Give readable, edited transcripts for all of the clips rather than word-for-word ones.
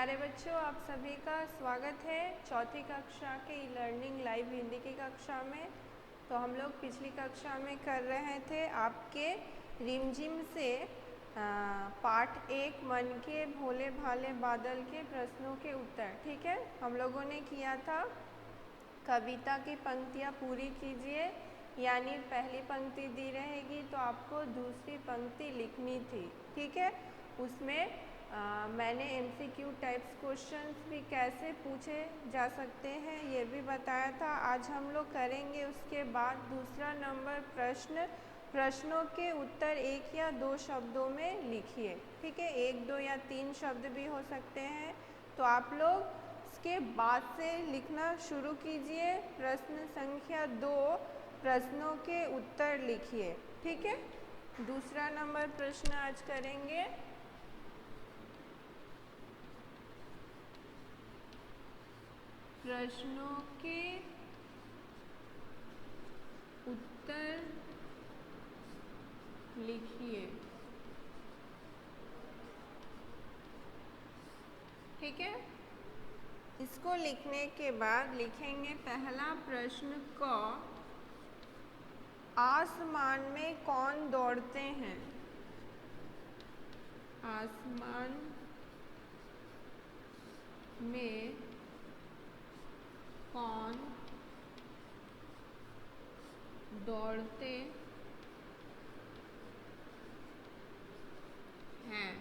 प्यारे बच्चों, आप सभी का स्वागत है चौथी कक्षा के ई लर्निंग लाइव हिंदी की कक्षा में। तो हम लोग पिछली कक्षा में कर रहे थे आपके रिमझिम से पार्ट 1 मन के भोले भाले बादल के प्रश्नों के उत्तर। ठीक है, हम लोगों ने किया था कविता की पंक्तियाँ पूरी कीजिए, यानी पहली पंक्ति दी रहेगी तो आपको दूसरी पंक्ति लिखनी थी। ठीक है, उसमें मैंने MCQ टाइप्स क्वेश्चंस भी कैसे पूछे जा सकते हैं ये भी बताया था। आज हम लोग करेंगे उसके बाद दूसरा नंबर प्रश्नों के उत्तर एक या दो शब्दों में लिखिए। ठीक है, एक दो या तीन शब्द भी हो सकते हैं। तो आप लोग इसके बाद से लिखना शुरू कीजिए। प्रश्न संख्या 2 प्रश्नों के उत्तर लिखिए। ठीक है, दूसरा नंबर प्रश्न आज करेंगे। प्रश्नों के उत्तर लिखिए। ठीक है, इसको लिखने के बाद लिखेंगे पहला प्रश्न क, आसमान में कौन दौड़ते हैं? आसमान में कौन दौड़ते हैं?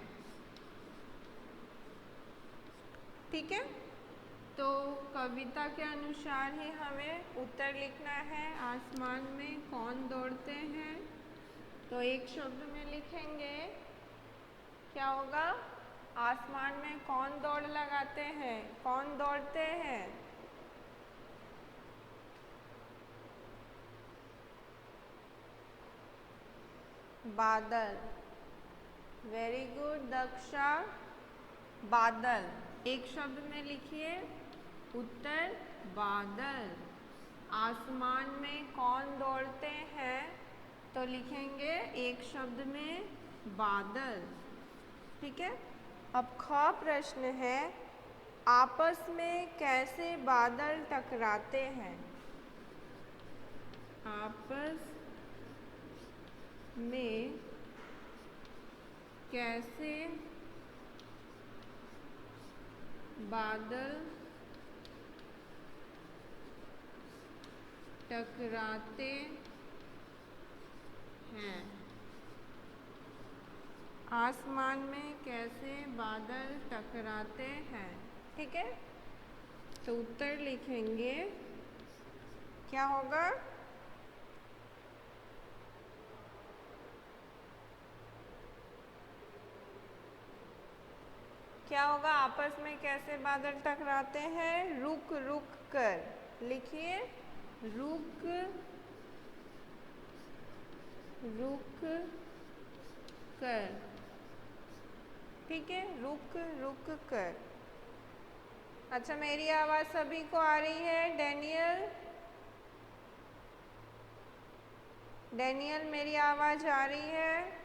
ठीक है, तो कविता के अनुसार ही हमें उत्तर लिखना है। आसमान में कौन दौड़ते हैं, तो एक शब्द में लिखेंगे। क्या होगा? आसमान में कौन दौड़ लगाते हैं, कौन दौड़ते हैं? बादल। वेरी गुड दक्षा, बादल। एक शब्द में लिखिए उत्तर बादल। आसमान में कौन दौड़ते हैं, तो लिखेंगे एक शब्द में बादल। ठीक है, अब ख प्रश्न है, आपस में कैसे बादल टकराते हैं? आपस में कैसे बादल टकराते हैं? आसमान में कैसे बादल टकराते हैं? ठीक है, तो उत्तर लिखेंगे। क्या होगा? क्या होगा? आपस में कैसे बादल टकराते हैं? रुक रुक कर। लिखिए रुक रुक कर। ठीक है, रुक रुक कर। अच्छा, मेरी आवाज़ सभी को आ रही है? डैनियल मेरी आवाज़ आ रही है?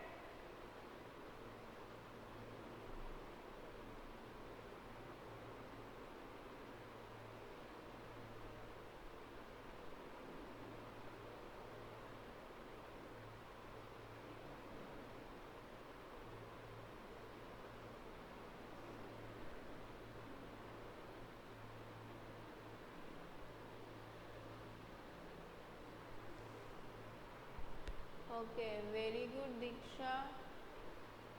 ओके, वेरी गुड दीक्षा।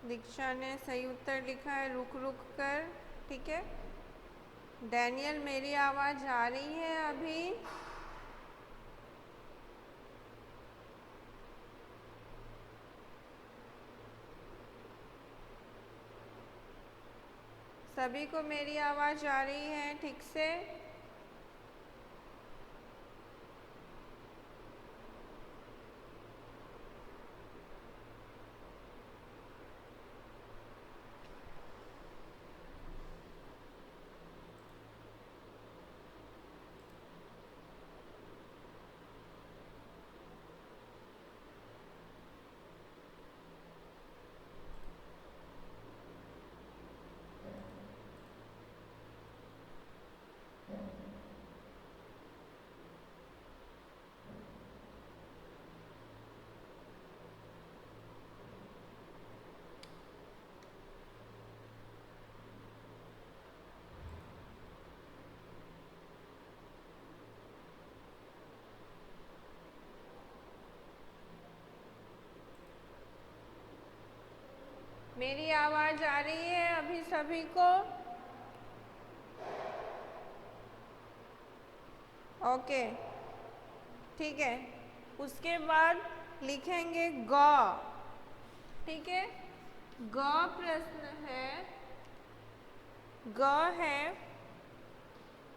दीक्षा ने सही उत्तर लिखा है, रुक रुक कर। ठीक है, डैनियल मेरी आवाज़ आ रही है अभी? सभी को मेरी आवाज़ आ रही है ठीक से? मेरी आवाज़ आ रही है अभी सभी को? ओके, ठीक है। उसके बाद लिखेंगे ग, ठीक है। ग प्रश्न है, ग है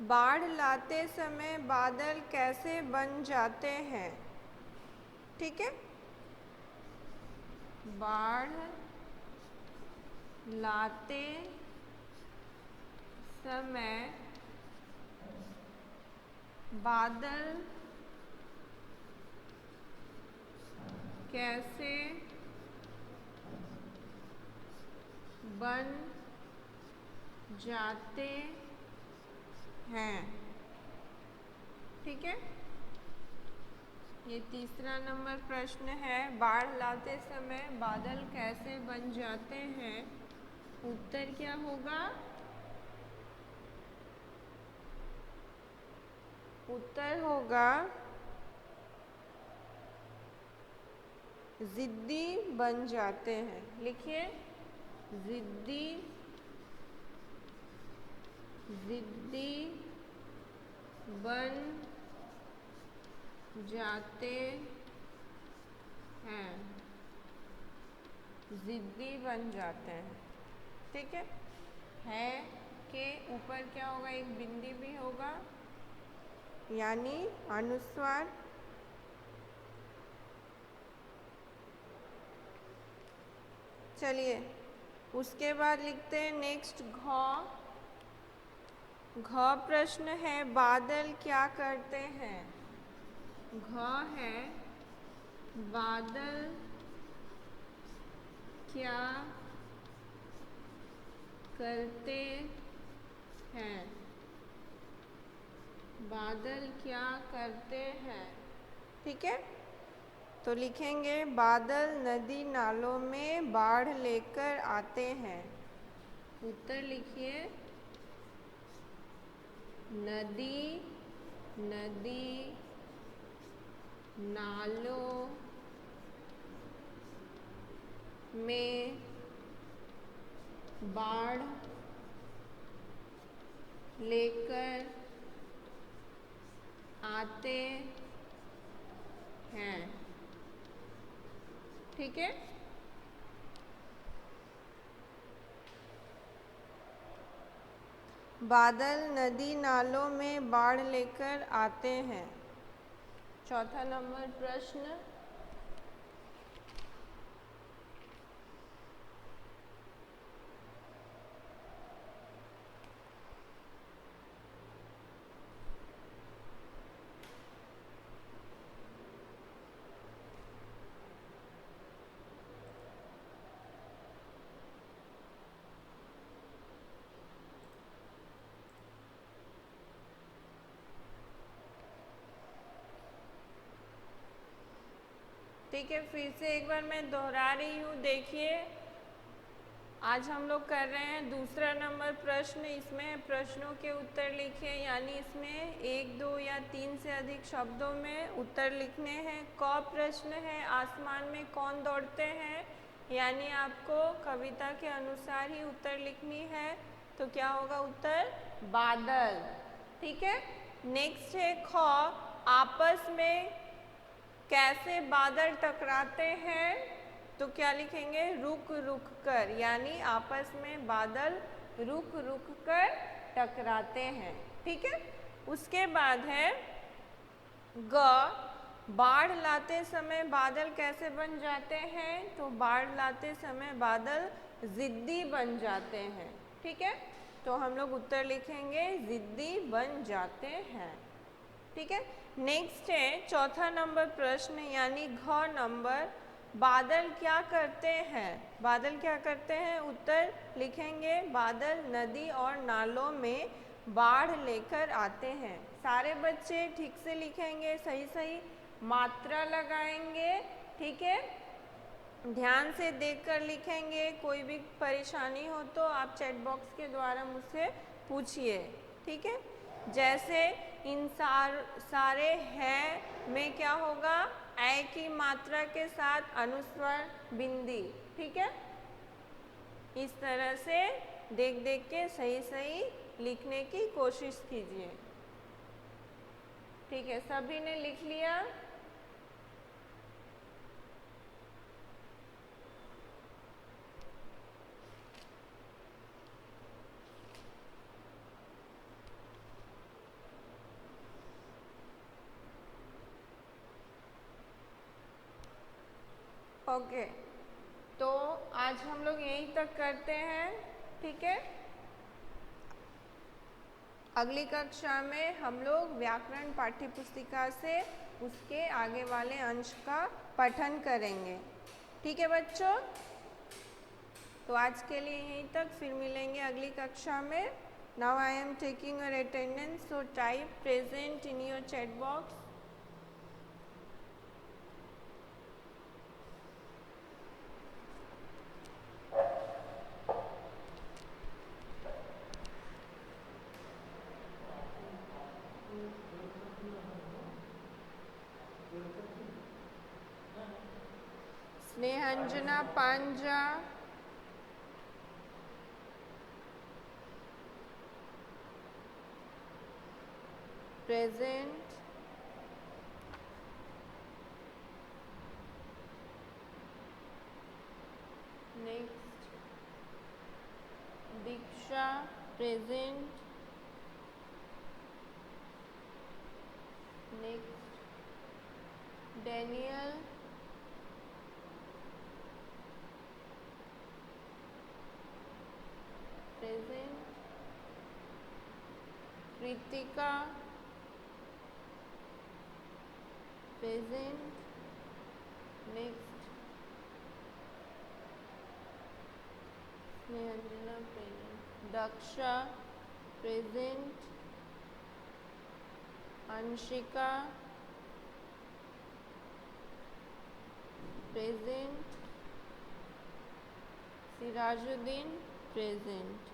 बाढ़ लाते समय बादल कैसे बन जाते हैं, ठीक है। बाढ़ लाते समय बादल कैसे बन जाते हैं, ठीक है। ये तीसरा नंबर प्रश्न है, बाढ़ लाते समय बादल कैसे बन जाते हैं। उत्तर क्या होगा? उत्तर होगा जिद्दी बन जाते हैं। लिखिए, जिद्दी बन जाते हैं, जिद्दी बन जाते हैं, ठीक है के ऊपर क्या होगा? एक बिंदी भी होगा, यानी अनुस्वार। चलिए उसके बाद लिखते हैं नेक्स्ट घ। घ प्रश्न है, बादल क्या करते हैं। घ है बादल क्या करते हैं। बादल क्या करते हैं, ठीक है। तो लिखेंगे बादल नदी नालों में बाढ़ लेकर आते हैं। उत्तर लिखिए, नदी नालों में बाढ़ लेकर आते हैं, ठीक है। बादल नदी नालों में बाढ़ लेकर आते हैं। चौथा नंबर प्रश्न, ठीक है। फिर से एक बार मैं दोहरा रही हूँ। देखिए, आज हम लोग कर रहे हैं दूसरा नंबर प्रश्न। इसमें प्रश्नों के उत्तर लिखिए, यानी इसमें 1, 2 या 3 से अधिक शब्दों में उत्तर लिखने हैं। क प्रश्न है, आसमान में कौन दौड़ते हैं, यानी आपको कविता के अनुसार ही उत्तर लिखनी है। तो क्या होगा उत्तर? बादल, ठीक है। नेक्स्ट है ख, आपस में कैसे बादल टकराते हैं। तो क्या लिखेंगे? रुक रुक कर, यानी आपस में बादल रुक रुक कर टकराते हैं, ठीक है। उसके बाद है ग, बाढ़ लाते समय बादल कैसे बन जाते हैं। तो बाढ़ लाते समय बादल जिद्दी बन जाते हैं, ठीक है। तो हम लोग उत्तर लिखेंगे जिद्दी बन जाते हैं, ठीक है। नेक्स्ट है चौथा नंबर प्रश्न, यानी घ नंबर, बादल क्या करते हैं। बादल क्या करते हैं? उत्तर लिखेंगे बादल नदी और नालों में बाढ़ लेकर आते हैं। सारे बच्चे ठीक से लिखेंगे, सही सही मात्रा लगाएंगे, ठीक है। ध्यान से देखकर लिखेंगे। कोई भी परेशानी हो तो आप चैट बॉक्स के द्वारा मुझसे पूछिए, ठीक है। जैसे इन सारे हैं में क्या होगा? ए की मात्रा के साथ अनुस्वर बिंदी, ठीक है। इस तरह से देख देख के सही सही लिखने की कोशिश कीजिए। ठीक है, सभी ने लिख लिया? ओके, तो आज हम लोग यहीं तक करते हैं। ठीक है, अगली कक्षा में हम लोग व्याकरण पाठ्यपुस्तिका से उसके आगे वाले अंश का पठन करेंगे। ठीक है बच्चों, तो आज के लिए यहीं तक, फिर मिलेंगे अगली कक्षा में। Now I am taking your attendance, so type present in your chat box. Snehanjana Panja, present. Next Diksha, present. Next Daniel, present. Kritika, present. Next Snehanjana, present. Daksha, present. Anshika, present. Sirajuddin, present.